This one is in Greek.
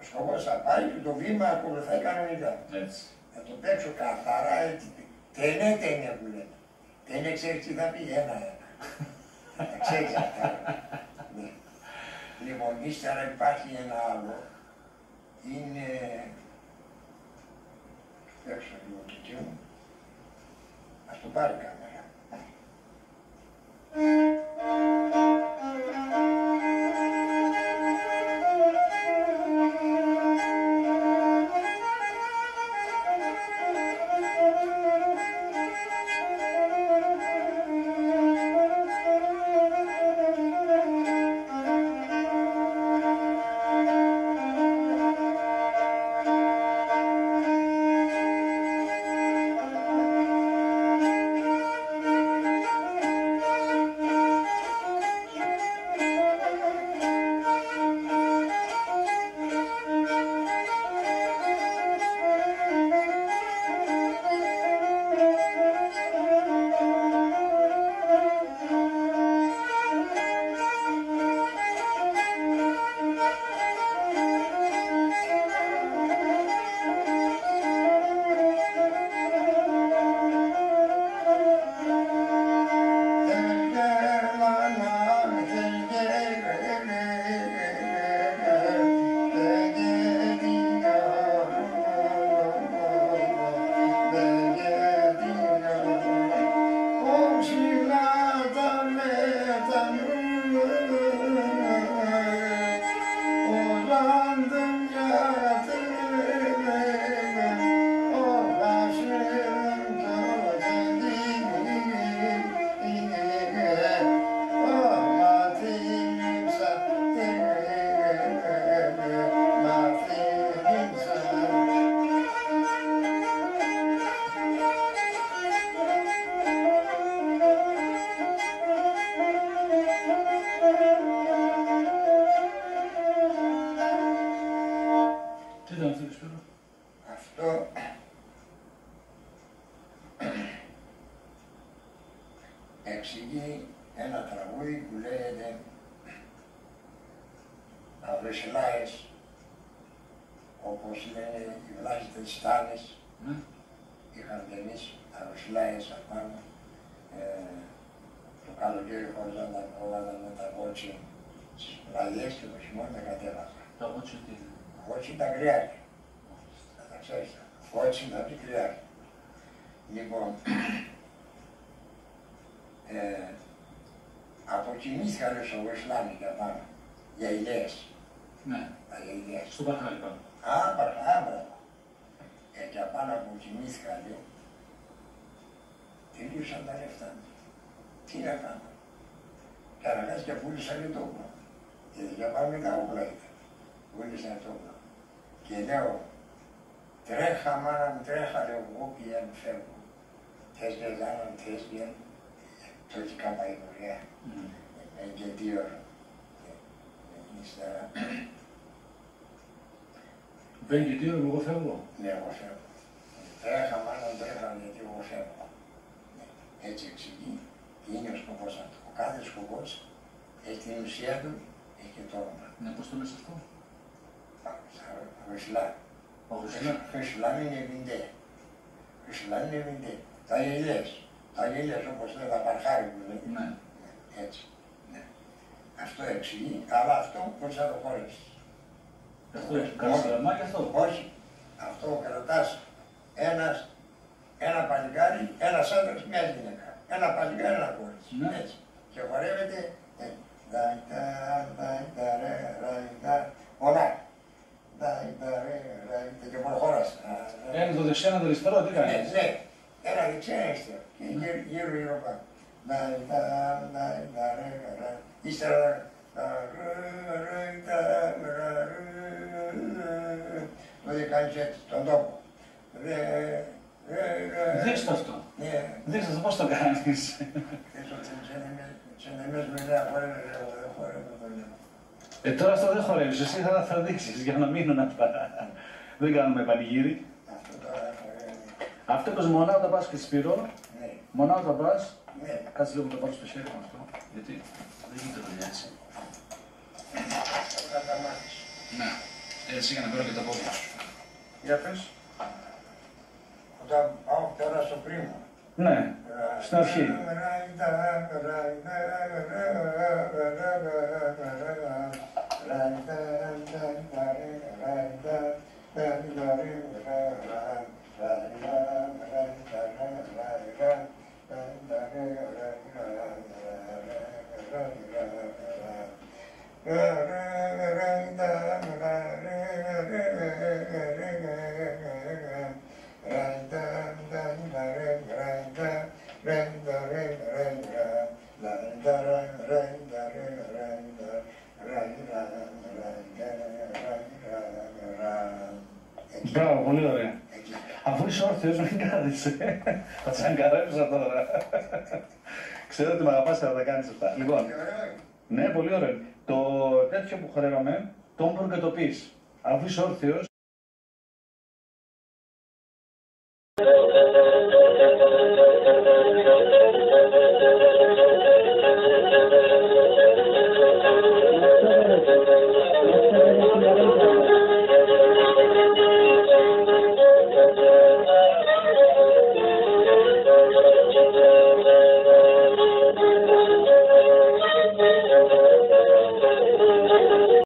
Ο σκοπός θα πάει και το βήμα ακολουθάει κανονικά. Έτσι. Θα το παίξω καθαρά έτσι. Τενέ που λέμε. Τενέ ξέρεις τι θα πει, ένα-ένα. Τα ξέρεις αυτά. Ναι. Λοιπόν, ύστερα υπάρχει ένα άλλο. Είναι... Παίξω λίγο και εκεί μου. Ας το πάρει κάμερα. Αυτό εξηγεί ένα τραγούδι που λέγεται Αυρεσιλάες, όπως λένε οι βλάστες στάνες, είχαν εμείς Αυρεσιλάες απάνω. Το καλοκαίρι χώριζαν με τα κότσι στις πλαγιές και το χειμώνα τα κατέβαζαν. Τα κότσι τι είναι? Κότσι τα κρυάρια. Θα ξέρεις, κότσι τα κρυάρια. Λοιπόν, αποκοιμήθηκαν στο Βεσλάμι για πάνω, για ιδέες. Ναι. Για ιδέες. Στο Παρχάλι πάνω. Μπράβο. Και απάνω αποκοιμήθηκαν, τελείωσαν τα λεφτά. Τι να κάνω. Και αναγκάστηκα πούλησαν και το όπλο. Γιατί για πάμε τα όπλα ήταν. Πούλησαν το όπλο. Και λέω, τρέχα μάνα μου, τρέχα, λέω, εγώ πηγαίνω, φεύγω. Θες με δάναν, θες με, τότε κάμα η δουλειά. Και 2 ώρα. Ύστερα. Μπαίνει και 2 ώρα, εγώ φεύγω. Ναι, εγώ φεύγω. Τρέχα μάνα μου, τρέχα, γιατί εγώ φεύγω. Έτσι εξηγεί. Και είναι ο σκοπός αυτό. Ο κάθε σκοπός έχει την ουσία του, έχει και το όνομα. Ναι, πώς το λες αυτό? Χρυσλάμ. Ο Χρυσλάμ. Χρυσλάμ είναι βιντε. Χρυσλάμ είναι βιντε. Τα ιδέες. τα γέλια σου όπως λέει, τα παρχάρι που λέει. Ναι. Έτσι. Ναι. Αυτό εξηγεί, αλλά αυτό πώς θα το χωρέσεις. Αυτό καρσελαμά και αυτό. Όχι. Αυτό κρατάς ένα παλικάρι, ένας άντρας, μια γυναίκα. Ένα παλικάρι, ένα κορίτσι. Ναι. Έτσι. Και χορεύεται όλα. Και προχώρας. Ένα το δεξιά, ένα το αριστερό, τι κάνεις. Ναι, ένα δεξιά, ένα αριστερό. Και γύρω πάνω. Ύστερα το κάνεις έτσι, τον τόπο. Δείξτε αυτό. Δείξτε αυτό πώς το κάνεις. Τώρα αυτό δεν χορεύεις, εσύ θα δείξεις για να μείνουν αυτά. Δεν κάνουμε πανηγύρι. Αυτό πως μονά όταν πας και Σπύρο, μονά όταν πας, κάτσε λίγο να το πάρω στο χέρι μου αυτό, γιατί δεν γίνεται δουλειά έτσι. Ναι, έτσι για να παίρνω και τα πόδια σου. Για πες. Όταν πάω τώρα στο πρίμο. Ναι, στην αρχή. Μπράβο, πολύ ωραία. Αφού είσαι όρθιος, μην κάθεσαι. Θα τσαγκαρέψα τώρα. Ξέρω ότι με αγαπάς και θα τα κάνεις αυτά. Λοιπόν, ναι, πολύ ωραίο. Το τέτοιο που χορεύαμε, το μπορείς να το πεις. Αφού είσαι όρθιος,